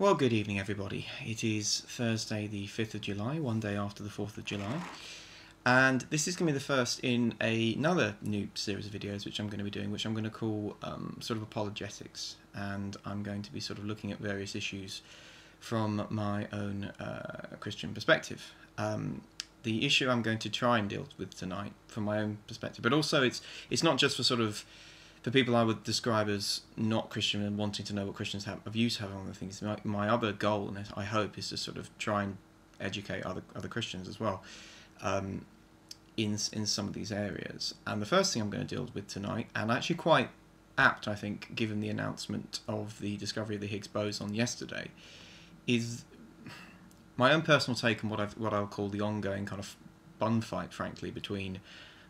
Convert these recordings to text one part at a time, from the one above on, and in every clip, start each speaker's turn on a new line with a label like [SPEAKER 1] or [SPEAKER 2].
[SPEAKER 1] Well, good evening, everybody. It is Thursday, the 5th of July, one day after the 4th of July. And this is going to be the first in another new series of videos which I'm going to be doing, which I'm going to call sort of apologetics. And I'm going to be sort of looking at various issues from my own Christian perspective. The issue I'm going to try and deal with tonight from my own perspective, but also it's not just for people I would describe as not Christian and wanting to know what Christians have views have on the things. My other goal, and I hope, is to sort of try and educate other Christians as well in some of these areas. And the first thing I'm going to deal with tonight, and actually quite apt, I think, given the announcement of the discovery of the Higgs boson yesterday, is my own personal take on what I'll call the ongoing kind of bun fight, frankly, between,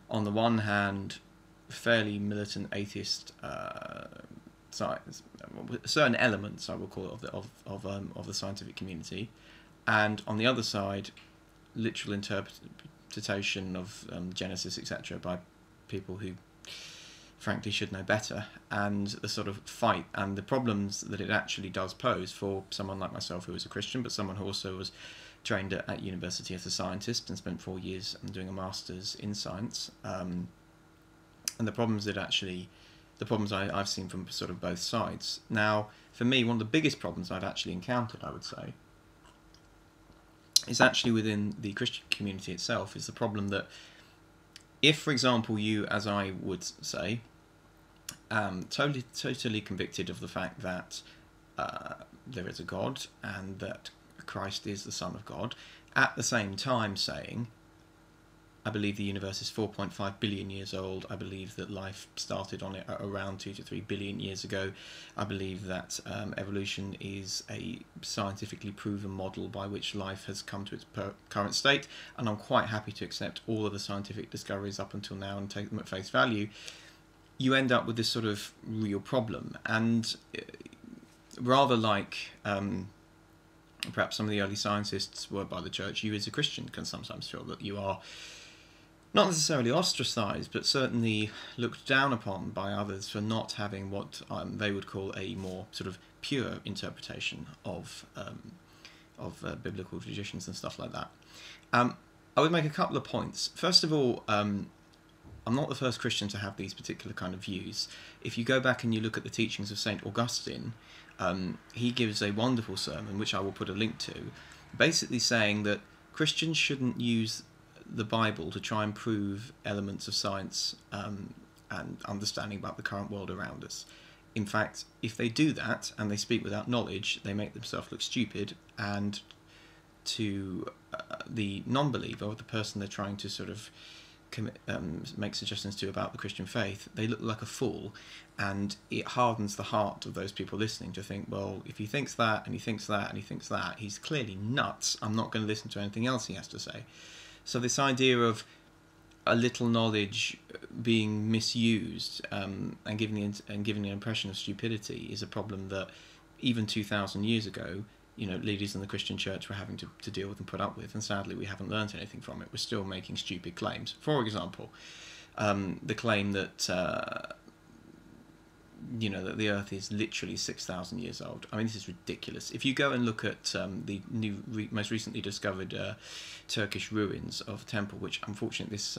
[SPEAKER 1] on the one hand, fairly militant atheist sides, certain elements, I will call it, of the scientific community, and on the other side, literal interpretation of Genesis, etc., by people who, frankly, should know better, and the sort of fight and the problems that it actually does pose for someone like myself, who is a Christian, but someone who also was trained at university as a scientist and spent 4 years doing a master's in science. And the problems I've seen from sort of both sides. Now, for me, one of the biggest problems I've actually encountered, I would say, is actually within the Christian community itself, is the problem that if, for example, you, as I would say, totally convicted of the fact that there is a God and that Christ is the Son of God, at the same time saying, I believe the universe is 4.5 billion years old. I believe that life started on it around 2 to 3 billion years ago. I believe that evolution is a scientifically proven model by which life has come to its current state, and I'm quite happy to accept all of the scientific discoveries up until now and take them at face value. You end up with this sort of real problem, and rather like perhaps some of the early scientists were by the church, you as a Christian can sometimes feel that you are not necessarily ostracised, but certainly looked down upon by others for not having what they would call a more sort of pure interpretation of biblical traditions and stuff like that. I would make a couple of points. First of all, I'm not the first Christian to have these particular kind of views. If you go back and you look at the teachings of St. Augustine, he gives a wonderful sermon, which I will put a link to, basically saying that Christians shouldn't use the Bible to try and prove elements of science and understanding about the current world around us. In fact, if they do that and they speak without knowledge, they make themselves look stupid, and to the non-believer, or the person they're trying to sort of make suggestions to about the Christian faith, they look like a fool, and it hardens the heart of those people listening to think, well, if he thinks that and he thinks that and he thinks that, he's clearly nuts. I'm not going to listen to anything else he has to say. So this idea of a little knowledge being misused and giving an impression of stupidity is a problem that even 2,000 years ago, leaders in the Christian church were having to deal with and put up with, and sadly we haven't learned anything from it. We're still making stupid claims. For example, the claim that that the Earth is literally 6,000 years old. I mean, this is ridiculous. If you go and look at the most recently discovered Turkish ruins of a temple, which unfortunately this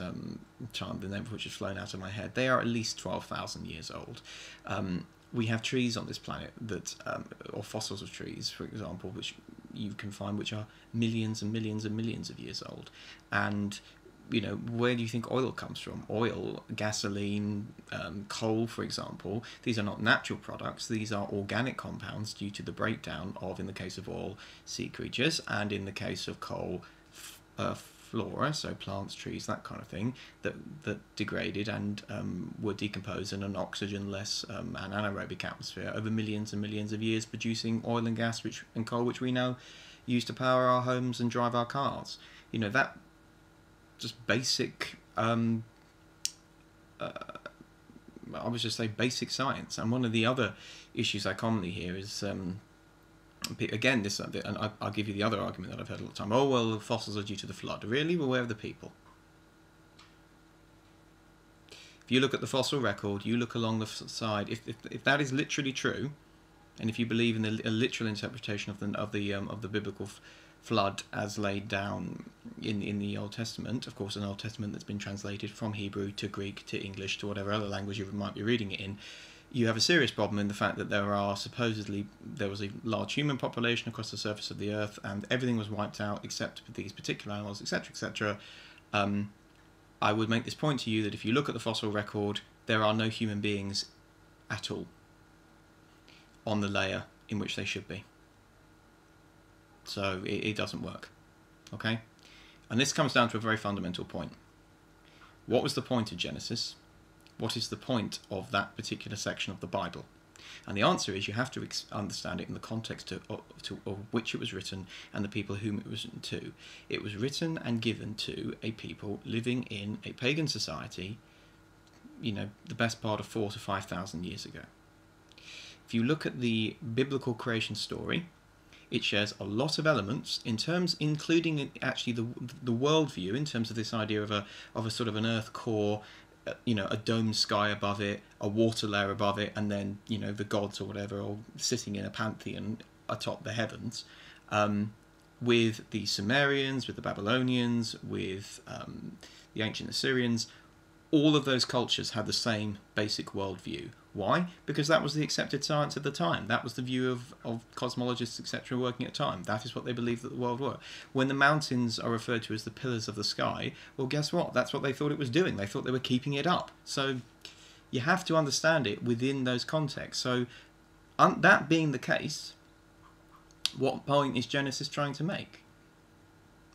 [SPEAKER 1] time the name of which has flown out of my head, they are at least 12,000 years old. We have trees on this planet that, or fossils of trees, for example, which you can find, which are millions and millions and millions of years old. And where do you think oil comes from? Oil, gasoline, coal, for example, these are not natural products. These are organic compounds due to the breakdown of, in the case of oil, sea creatures, and in the case of coal, flora, so plants, trees, that kind of thing, that degraded and were decomposed in an oxygen-less and anaerobic atmosphere over millions and millions of years, producing oil and gas and coal, which we now use to power our homes and drive our cars. That just basic, I would just say basic science. And one of the other issues I commonly hear is, again, this, and I'll give you the other argument that I've heard a lot of time. Oh, well, the fossils are due to the flood. Really? Well, where are the people? If you look at the fossil record, you look along the side, if that is literally true, And if you believe in a literal interpretation of the biblical flood as laid down in the Old Testament, of course, an Old Testament that's been translated from Hebrew to Greek to English to whatever other language you might be reading it in, you have a serious problem in the fact that there was a large human population across the surface of the earth, and everything was wiped out except for these particular animals, etc., etc. I would make this point to you that if you look at the fossil record, there are no human beings at all on the layer in which they should be. So it doesn't work. Okay? And this comes down to a very fundamental point. What was the point of Genesis? What is the point of that particular section of the Bible? And the answer is you have to understand it in the context of which it was written and the people whom it was written to. It was written and given to a people living in a pagan society, the best part of 4,000 to 5,000 years ago. If you look at the biblical creation story, it shares a lot of elements including actually the worldview in terms of this idea of a sort of an earth core, a domed sky above it, a water layer above it, and then the gods or whatever, all sitting in a pantheon atop the heavens, with the Sumerians, with the Babylonians, with the ancient Assyrians. All of those cultures had the same basic worldview. Why? Because that was the accepted science at the time. That was the view of cosmologists, etc., working at the time. That is what they believed that the world were. When the mountains are referred to as the pillars of the sky, well, guess what? That's what they thought it was doing. They thought they were keeping it up. So you have to understand it within those contexts. So that being the case, what point is Genesis trying to make?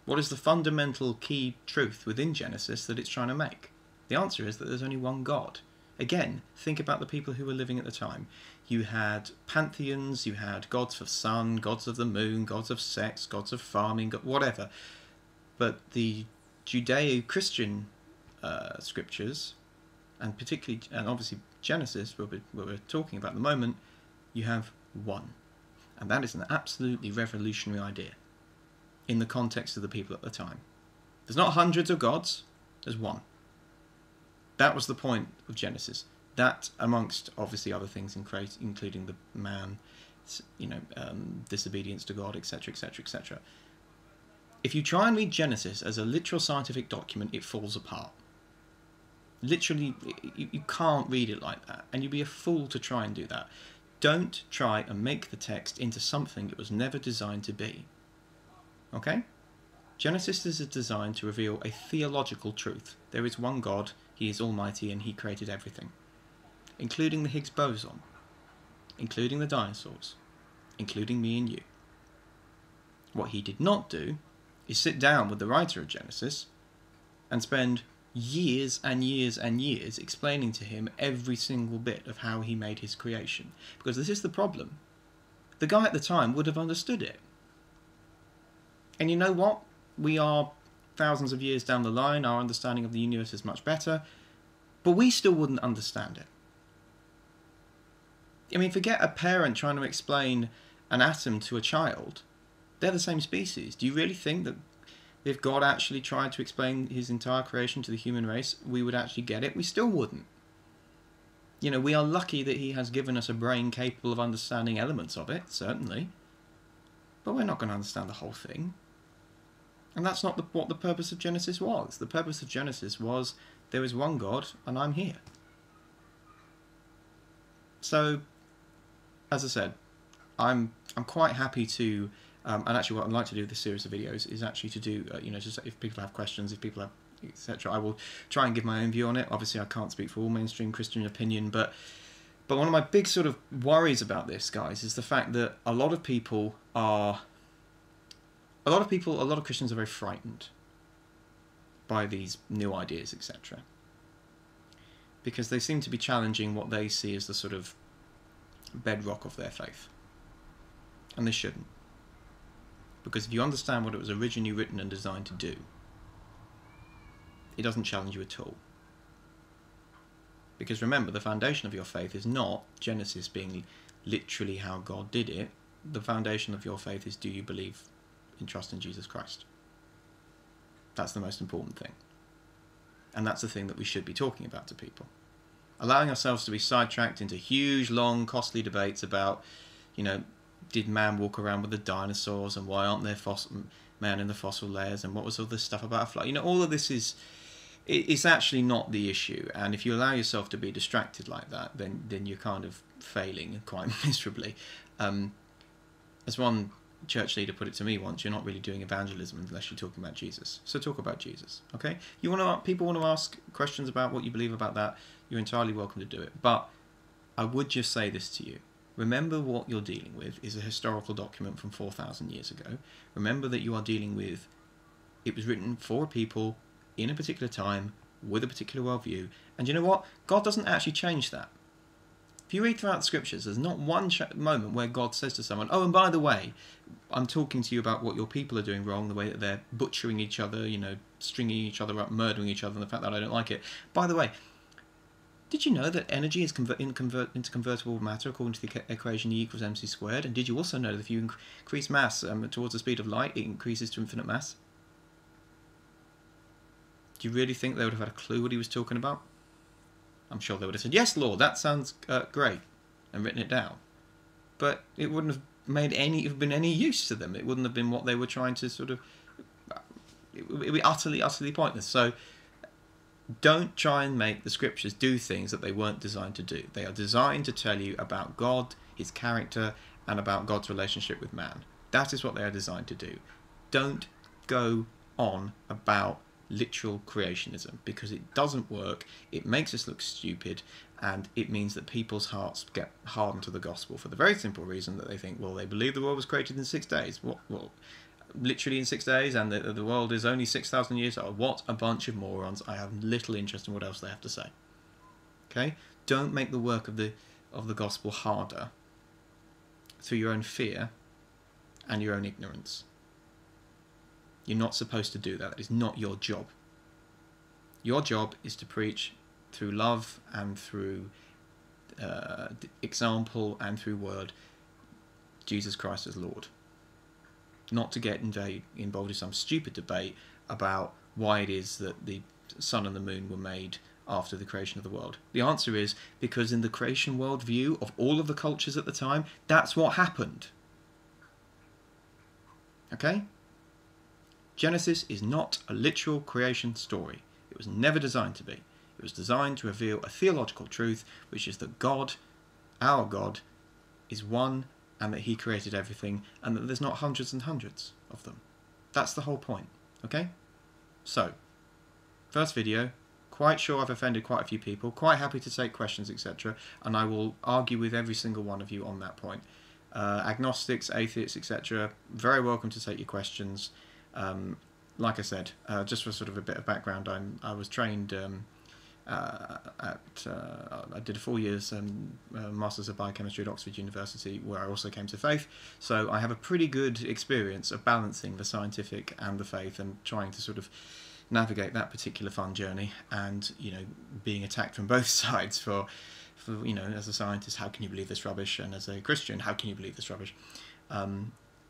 [SPEAKER 1] What is the fundamental key truth within Genesis that it's trying to make? The answer is that there's only one God. Again, think about the people who were living at the time. You had pantheons, you had gods for sun, gods of the moon, gods of sex, gods of farming, whatever. But the Judeo-Christian scriptures, and obviously Genesis, what we're talking about at the moment, you have one. And that is an absolutely revolutionary idea in the context of the people at the time. There's not hundreds of gods, there's one. That was the point of Genesis. That, amongst obviously other things, including the man, disobedience to God, etc., etc., etc. If you try and read Genesis as a literal scientific document, it falls apart. Literally, you can't read it like that, and you'd be a fool to try and do that. Don't try and make the text into something it was never designed to be. Okay? Genesis is designed to reveal a theological truth. There is one God, He is almighty, and He created everything, including the Higgs boson, including the dinosaurs, including me and you. What He did not do is sit down with the writer of Genesis and spend years and years and years explaining to him every single bit of how He made His creation. Because this is the problem. The guy at the time would have understood it. And you know what? We are thousands of years down the line, our understanding of the universe is much better, but we still wouldn't understand it. I mean, forget a parent trying to explain an atom to a child. They're the same species. Do you really think that if God actually tried to explain His entire creation to the human race, we would actually get it? We still wouldn't. We are lucky that He has given us a brain capable of understanding elements of it, certainly, but we're not going to understand the whole thing. And that's not what the purpose of Genesis was. The purpose of Genesis was, there is one God, and I'm here. So, as I said, I'm quite happy to, and actually what I'd like to do with this series of videos is actually to do, just if people have questions, if people have, etc., I will try and give my own view on it. Obviously, I can't speak for all mainstream Christian opinion, but one of my big sort of worries about this, guys, is the fact that a lot of Christians are very frightened by these new ideas, etc. Because they seem to be challenging what they see as the sort of bedrock of their faith. And they shouldn't. Because if you understand what it was originally written and designed to do, it doesn't challenge you at all. Because remember, the foundation of your faith is not Genesis being literally how God did it. The foundation of your faith is, do you believe and trust in Jesus Christ? That's the most important thing. And that's the thing that we should be talking about to people. Allowing ourselves to be sidetracked into huge, long, costly debates about, You know, did man walk around with the dinosaurs, and why aren't there man in the fossil layers, and what was all this stuff about a fly? You know, all of this is, it's actually not the issue. And if you allow yourself to be distracted like that, then you're kind of failing quite miserably. As one church leader put it to me once, you're not really doing evangelism unless you're talking about Jesus. So talk about Jesus, okay? People want to ask questions about what you believe about that, you're entirely welcome to do it. But I would just say this to you. Remember, what you're dealing with is a historical document from 4,000 years ago. Remember that you are dealing with, it was written for people in a particular time with a particular worldview. And you know what? God doesn't actually change that. If you read throughout the scriptures, there's not one moment where God says to someone, oh, and by the way, I'm talking to you about what your people are doing wrong, the way that they're butchering each other, you know, stringing each other up, murdering each other, and the fact that I don't like it. By the way, did you know that energy is into convertible matter according to the equation E equals mc squared? And did you also know that if you increase mass towards the speed of light, it increases to infinite mass? Do you really think they would have had a clue what he was talking about? I'm sure they would have said, yes, Lord, that sounds great, and written it down. But it wouldn't have been any use to them. It wouldn't have been what they were trying to sort of... It would be utterly, utterly pointless. So don't try and make the scriptures do things that they weren't designed to do. They are designed to tell you about God, his character, and about God's relationship with man. That is what they are designed to do. Don't go on about literal creationism, because it doesn't work, it makes us look stupid, and it means that people's hearts get hardened to the gospel for the very simple reason that they think, well, they believe the world was created in 6 days. What? Well, literally in 6 days, and the world is only 6,000 years old. What a bunch of morons. I have little interest in what else they have to say. Okay? Don't make the work of the gospel harder through your own fear and your own ignorance. You're not supposed to do that. That is not your job. Your job is to preach through love and through example and through word Jesus Christ as Lord. Not to get involved in some stupid debate about why it is that the sun and the moon were made after the creation of the world. The answer is because in the creation world view of all of the cultures at the time, that's what happened. Okay? Genesis is not a literal creation story. It was never designed to be. It was designed to reveal a theological truth, which is that God, our God, is one, and that he created everything, and that there's not hundreds and hundreds of them. That's the whole point. Okay? So, first video, quite sure I've offended quite a few people, quite happy to take questions, etc., and I will argue with every single one of you on that point. Agnostics, atheists, etc., very welcome to take your questions. Like I said, just for sort of a bit of background, I was trained I did a 4 years Masters of Biochemistry at Oxford University, where I also came to faith, so I have a pretty good experience of balancing the scientific and the faith and trying to sort of navigate that particular fun journey, and, you know, being attacked from both sides for you know, as a scientist, how can you believe this rubbish, and as a Christian, how can you believe this rubbish?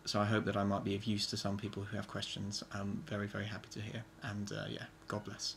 [SPEAKER 1] So I hope that I might be of use to some people who have questions. I'm very, very happy to hear, and yeah, God bless.